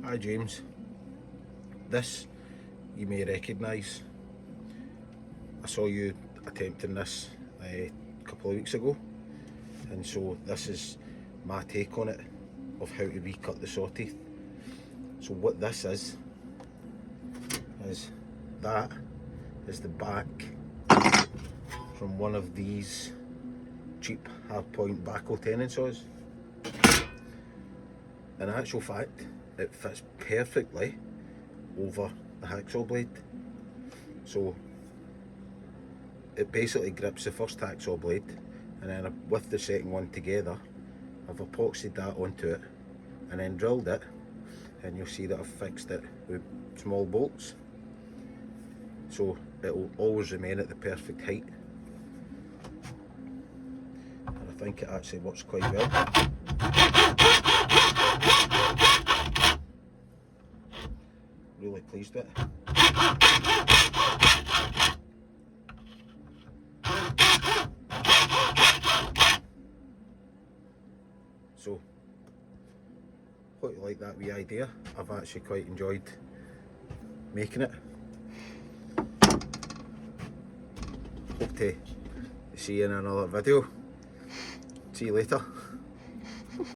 Hi James, this you may recognise. I saw you attempting this a couple of weeks ago, and so this is my take on it of how to recut the saw teeth. So what this is that is the back from one of these cheap hard-point backhoe tenon saws. In actual fact, it fits perfectly over the hacksaw blade. So it basically grips the first hacksaw blade, and then with the second one together, I've epoxied that onto it and then drilled it, and you'll see that I've fixed it with small bolts, so it will always remain at the perfect height, and I think it actually works quite well. Really pleased with it. So, hope you like that wee idea. I've actually quite enjoyed making it. Hope to see you in another video. See you later.